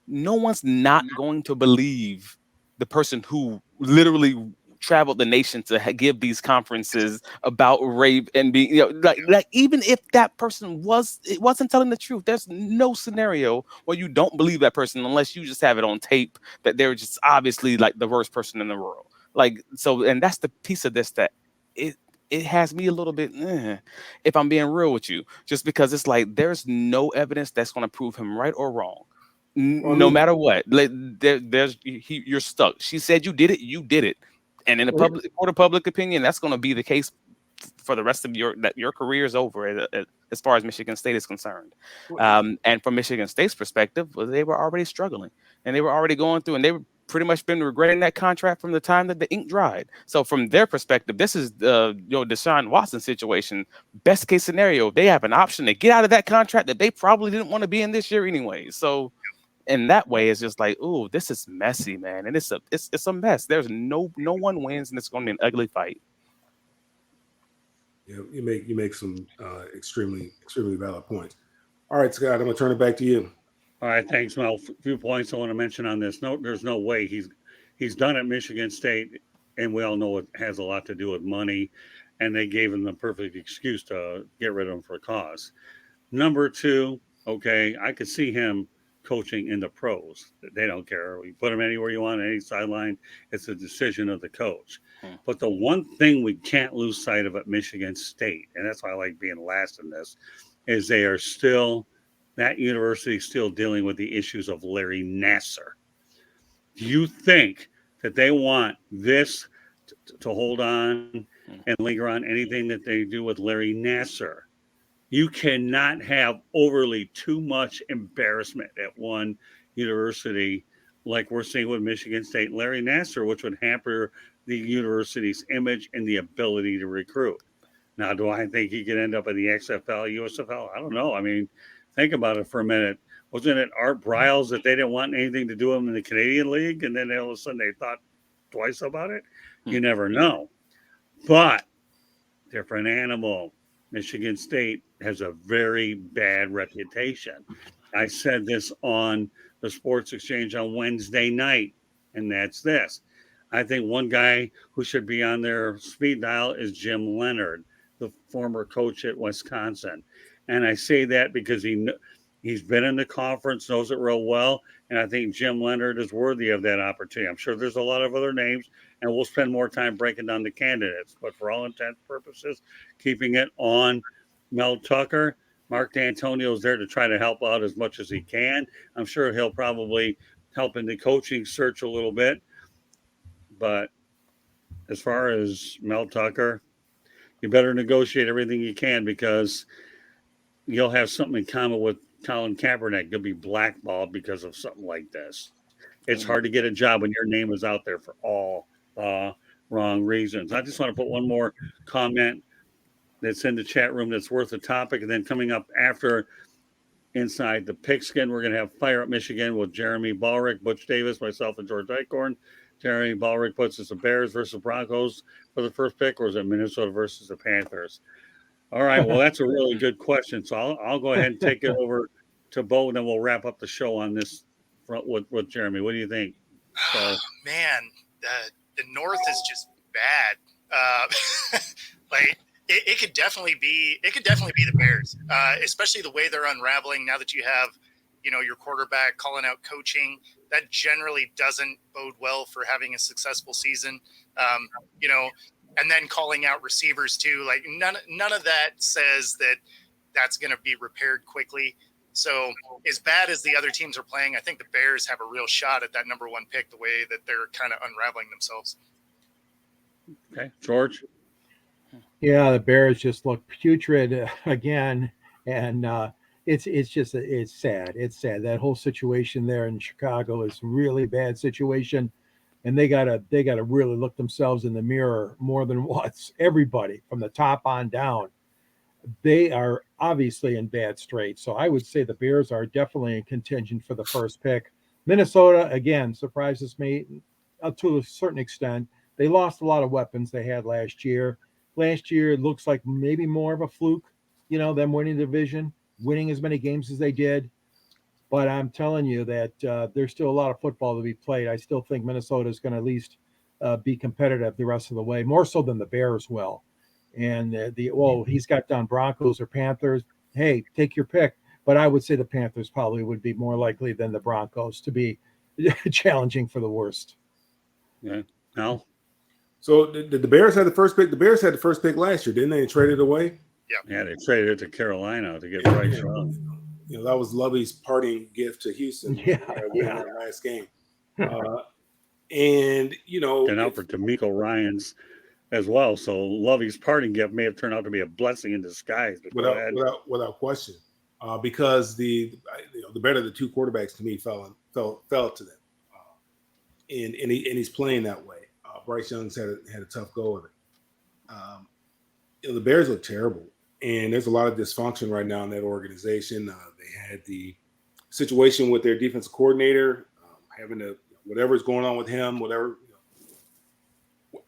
no one's not going to believe the person who literally traveled the nation to give these conferences about rape and being, like even if that person wasn't telling the truth, there's no scenario where you don't believe that person, unless you just have it on tape that they're just obviously like the worst person in the world. Like, so, and that's the piece of this that it has me a little bit, if I'm being real with you, just because it's like, there's no evidence that's going to prove him right or wrong. No matter what, like, you're stuck. She said you did it. And in the court of public opinion, that's going to be the case for the rest of your career is over as far as Michigan State is concerned. And from Michigan State's perspective, they were already struggling, and they were already going through, and they were pretty much been regretting that contract from the time that the ink dried. So from their perspective, this is the Deshaun Watson situation. Best case scenario, they have an option to get out of that contract that they probably didn't want to be in this year anyway. So in that way, it's just like, ooh, this is messy, man, and it's a mess. There's no one wins, and it's going to be an ugly fight. Yeah, you make some extremely valid points. All right, Scott, I'm gonna turn it back to you. All right, thanks, Mel. A few points I want to mention on this. No, there's no way he's done at Michigan State, and we all know it has a lot to do with money, and they gave him the perfect excuse to get rid of him for a cause. Number two, okay, I could see him coaching in the pros. They don't care. You put him anywhere you want, any sideline. It's a decision of the coach. But the one thing we can't lose sight of at Michigan State, and that's why I like being last in this, is they are still that university is still dealing with the issues of Larry Nassar. Do you think that they want this to hold on and linger on anything that they do with Larry Nassar? You cannot have overly too much embarrassment at one university like we're seeing with Michigan State and Larry Nassar, which would hamper the university's image and the ability to recruit. Now, do I think he could end up in the XFL, USFL? I don't know. I mean, think about it for a minute. Wasn't it Art Briles that they didn't want anything to do with him in the Canadian League? And then all of a sudden they thought twice about it? You never know. But different animal. Michigan State has a very bad reputation. I said this on the Sports Exchange on Wednesday night, and that's this. I think one guy who should be on their speed dial is Jim Leonard, the former coach at Wisconsin. And I say that because he's been in the conference, knows it real well, and I think Jim Leonard is worthy of that opportunity. I'm sure there's a lot of other names, and we'll spend more time breaking down the candidates. But for all intents and purposes, keeping it on Mel Tucker, Mark D'Antonio is there to try to help out as much as he can. I'm sure he'll probably help in the coaching search a little bit. But as far as Mel Tucker, you better negotiate everything you can because you'll have something in common with Colin Kaepernick. You'll be blackballed because of something like this. It's hard to get a job when your name is out there for all wrong reasons. I just want to put one more comment that's in the chat room that's worth a topic. And then coming up after Inside the Pigskin, we're going to have Fire Up Michigan with Jeremy Ballrick, Butch Davis, myself, and George Eichhorn. Jeremy Ballrick puts us the Bears versus Broncos for the first pick, or is it Minnesota versus the Panthers? All right, well, that's a really good question. So I'll go ahead and take it over to Bo, and then we'll wrap up the show on this front with Jeremy. What do you think? Man, the North is just bad. Like it could definitely be the Bears, especially the way they're unraveling now that you have, your quarterback calling out coaching. That generally doesn't bode well for having a successful season. And then calling out receivers too. Like none of that says that that's going to be repaired quickly. So as bad as the other teams are playing, I think the Bears have a real shot at that number one pick, the way that they're kind of unraveling themselves. Okay, George. Yeah, the Bears just look putrid again, and it's sad. It's sad. That whole situation there in Chicago is a really bad situation, and they gotta really look themselves in the mirror more than once. Everybody from the top on down, they are obviously in bad straits. So I would say the Bears are definitely in contention for the first pick. Minnesota again surprises me to a certain extent. They lost a lot of weapons they had last year. Last year, it looks like maybe more of a fluke, them winning the division, winning as many games as they did. But I'm telling you that there's still a lot of football to be played. I still think Minnesota is going to at least be competitive the rest of the way, more so than the Bears will. And he's got down Broncos or Panthers. Hey, take your pick. But I would say the Panthers probably would be more likely than the Broncos to be challenging for the worst. Yeah. No. So did the Bears have the first pick? The Bears had the first pick last year, didn't they? And traded away. Yeah, they traded it to Carolina to get Bryce Young. That was Lovey's parting gift to Houston. That last game. And out for DeMeco as well. So Lovey's parting gift may have turned out to be a blessing in disguise. Without question, because the better of the two quarterbacks to me fell to them, and he's playing that way. Bryce Young's had a tough go of it. The Bears look terrible, and there's a lot of dysfunction right now in that organization. They had the situation with their defensive coordinator having to whatever's going on with him,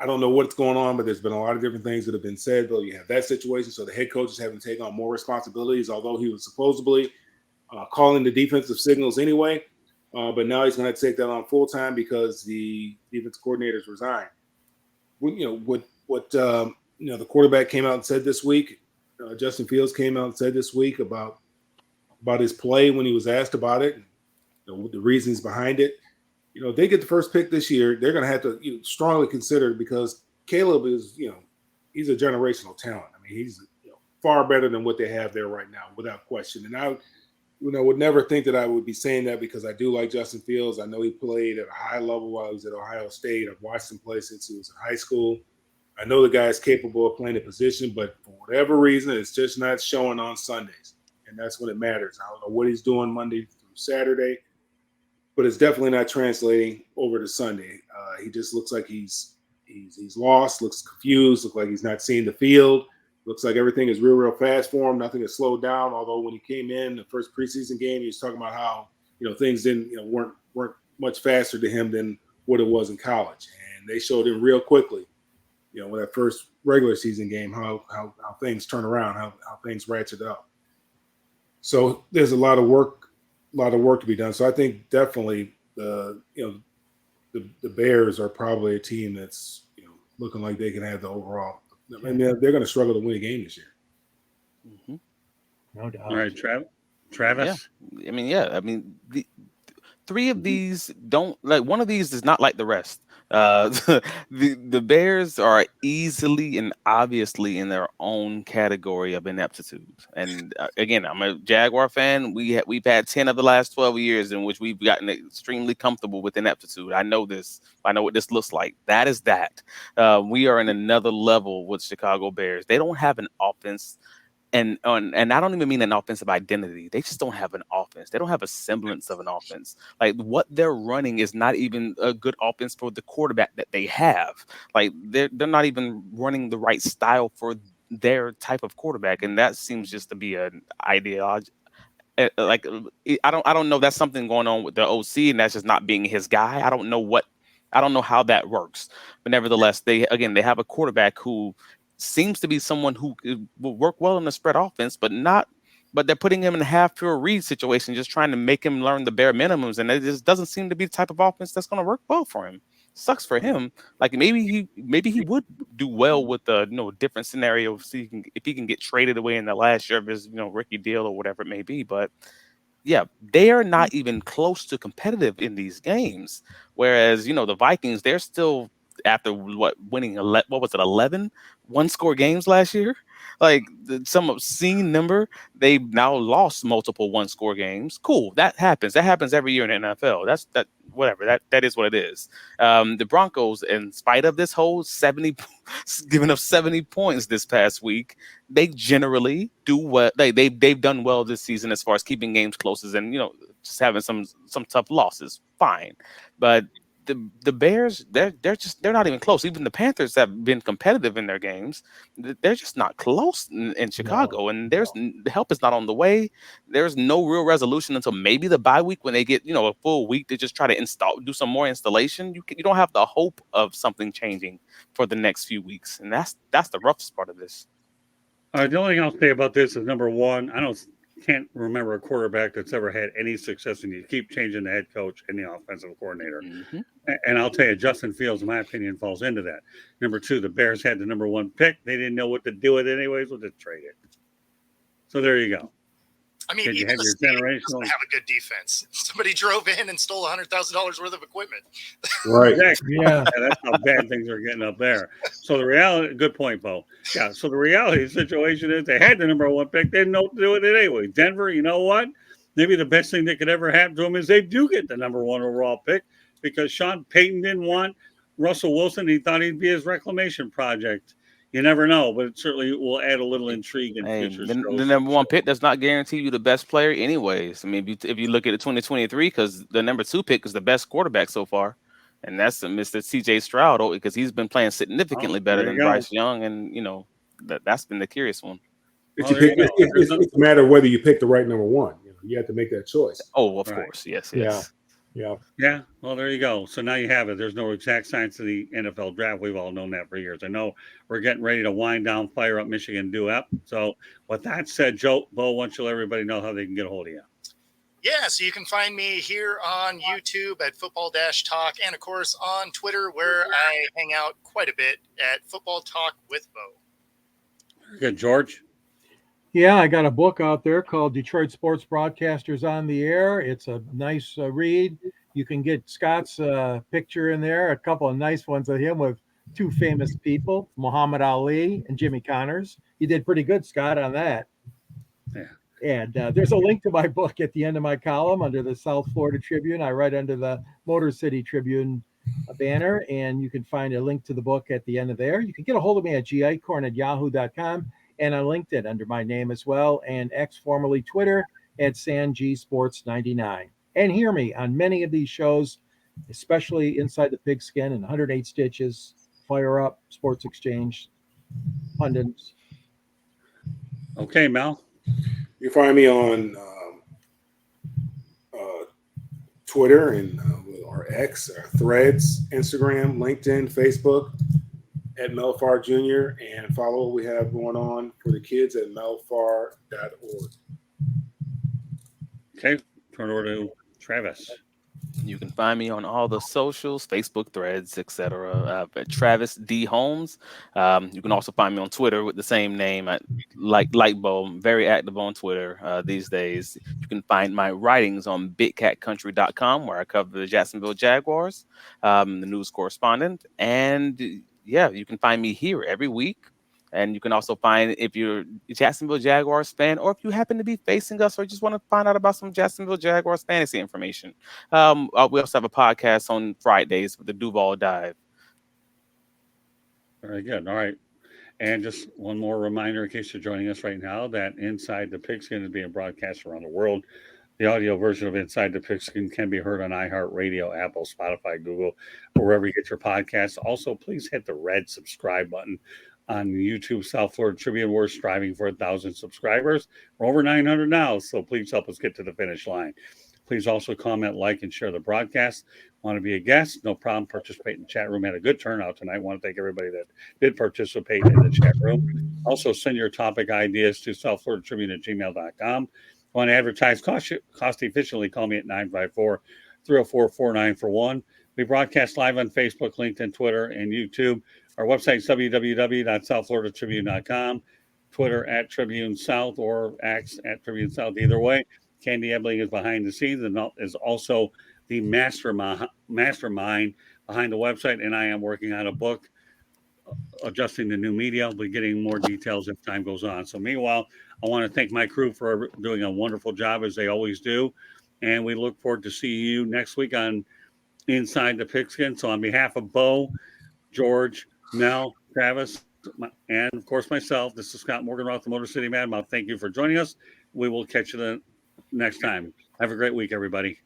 I don't know what's going on, but there's been a lot of different things that have been said. Though you have that situation, so the head coach is having to take on more responsibilities, although he was supposedly calling the defensive signals anyway. But now he's going to have to take that on full time because the defense coordinator's resigned. What the quarterback came out and said this week, Justin Fields came out and said this week about his play when he was asked about it, the reasons behind it. They get the first pick this year. They're going to have to strongly consider, because Caleb is, he's a generational talent. I mean, he's far better than what they have there right now, without question. And would never think that I would be saying that because I do like Justin Fields. I know he played at a high level while he was at Ohio State. I've watched him play since he was in high school. I know the guy is capable of playing the position, but for whatever reason, it's just not showing on Sundays. And that's when it matters. I don't know what he's doing Monday through Saturday, but it's definitely not translating over to Sunday. He just looks like he's lost, looks confused, looks like he's not seeing the field. Looks like everything is real fast for him. Nothing has slowed down. Although when he came in the first preseason game, he was talking about how things weren't much faster to him than what it was in college, and they showed him real quickly. With that first regular season game, how things turn around, how things ratchet up. So there's a lot of work to be done. So I think definitely the Bears are probably a team that's looking like they can have the overall. I mean, they're going to struggle to win a game this year. Mm-hmm. No doubt. All right, Travis. Yeah. I mean, the three of these don't like. One of these is not like the rest. The Bears are easily and obviously in their own category of ineptitude. And again, I'm a Jaguar fan. We've had 10 of the last 12 years in which we've gotten extremely comfortable with ineptitude. I know this. I know what this looks like. That is that. We are in another level with Chicago Bears. They don't have an offense. And I don't even mean an offensive identity. They just don't have an offense. They don't have a semblance of an offense. Like what they're running is not even a good offense for the quarterback that they have. Like they're not even running the right style for their type of quarterback, and that seems just to be an ideology. Like I don't know. That's something going on with the OC, and that's just not being his guy. I don't know how that works. But nevertheless, they have a quarterback who seems to be someone who will work well in the spread offense, but they're putting him in a half pure read situation, just trying to make him learn the bare minimums. And it just doesn't seem to be the type of offense that's going to work well for him. Sucks for him. Like maybe he would do well with a different scenario if he can get traded away in the last year of his rookie deal or whatever it may be. But yeah, they are not even close to competitive in these games. Whereas the Vikings, they're still after winning 11 one-score games last year, like some obscene number. They've now lost multiple one-score games. Cool, that happens every year in the NFL. Whatever, that is what it is. The Broncos, in spite of this whole 70 giving up 70 points this past week, they generally do well. They've done well this season as far as keeping games close and just having some tough losses. Fine, but the Bears, they're not even close. Even the Panthers have been competitive in their games. They're just not close in Chicago, and the help is not on the way. There's no real resolution until maybe the bye week when they get a full week to just try to do some more installation. You don't have the hope of something changing for the next few weeks, and that's the roughest part of this. The only thing I'll say about this is number one, can't remember a quarterback that's ever had any success, and you keep changing the head coach and the offensive coordinator. Mm-hmm. And I'll tell you, Justin Fields, in my opinion, falls into that. Number two, the Bears had the number one pick. They didn't know what to do with it anyways. We'll just trade it. So there you go. I mean, even the state doesn't have a good defense. Somebody drove in and stole $100,000 worth of equipment. Right. Exactly. Yeah, that's how bad things are getting up there. So the reality, good point, Bo. Yeah. So the reality of the situation is they had the number one pick. They didn't know what to do with it anyway. Denver, you know what? Maybe the best thing that could ever happen to them is they do get the number one overall pick because Sean Payton didn't want Russell Wilson. He thought he'd be his reclamation project. You never know, but it certainly will add a little intrigue in future shows. The number one pick does not guarantee you the best player anyways. I mean, if you look at the 2023, because the number two pick is the best quarterback so far, and that's Mr. cjstroud, because he's been playing significantly better than Bryce Young, and that's been the curious one. It's a matter of whether you pick the right number one. You have to make that choice. Oh, of course. Yes. Yeah. Well, there you go. So now you have it. There's no exact science to the NFL draft. We've all known that for years. I know we're getting ready to wind down, fire up Michigan Duep. So with that said, Bo, why don't you let everybody know how they can get a hold of you? Yeah, so you can find me here on YouTube at Football-Talk and, of course, on Twitter where I hang out quite a bit at Football Talk with Bo. Good, George. Yeah, I got a book out there called Detroit Sports Broadcasters on the Air. It's a nice read. You can get Scott's picture in there, a couple of nice ones of him with two famous people, Muhammad Ali and Jimmy Connors. You did pretty good, Scott, on that. Yeah. And there's a link to my book at the end of my column under the South Florida Tribune. I write under the Motor City Tribune banner, and you can find a link to the book at the end of there. You can get a hold of me at gicorn@yahoo.com and on LinkedIn under my name as well, and X, formerly Twitter, at SanGSports99. And hear me on many of these shows, especially Inside the Pigskin and 108 Stitches, Fire Up, Sports Exchange, Pundits. Okay, Mel. You can find me on Twitter and our X, our Threads, Instagram, LinkedIn, Facebook at Mel Farr Jr. and follow what we have going on for the kids at melfarr.org. Okay, turn over to Travis. You can find me on all the socials, Facebook, Threads, etc. At Travis D Holmes. You can also find me on Twitter with the same name, like Lightbulb. Very active on Twitter these days. You can find my writings on bigcatcountry.com, where I cover the Jacksonville Jaguars, the news correspondent, and yeah, you can find me here every week. And you can also find, if you're a Jacksonville Jaguars fan, or if you happen to be facing us or just want to find out about some Jacksonville Jaguars fantasy information. We also have a podcast on Fridays with the Duval Dive. Very good. All right. And just one more reminder, in case you're joining us right now, that Inside the Pigskin is being broadcast around the world. The audio version of Inside the Pigskin can be heard on iHeartRadio, Apple, Spotify, Google, or wherever you get your podcasts. Also, please hit the red subscribe button on YouTube, South Florida Tribune. We're striving for 1,000 subscribers. We're over 900 now, so please help us get to the finish line. Please also comment, like, and share the broadcast. Want to be a guest? No problem. Participate in the chat room. Had a good turnout tonight. Want to thank everybody that did participate in the chat room. Also, send your topic ideas to southfloridatribune@gmail.com. Want to advertise cost efficiently? Call me at 954-304-4941. We broadcast live on Facebook, LinkedIn, Twitter, and YouTube. Our website is www.southfloridatribune.com. Twitter at Tribune South or X at Tribune South. Either way, Candy Ebling is behind the scenes and is also the mastermind behind the website. And I am working on a book, adjusting the new media. I'll be getting more details as time goes on. So meanwhile, I want to thank my crew for doing a wonderful job, as they always do. And we look forward to seeing you next week on Inside the Pigskin. So on behalf of Bo, George, Mel, Travis, and of course myself, this is Scott Morganroth, the Motor City Madmouth. Thank you for joining us. We will catch you the next time. Have a great week, everybody.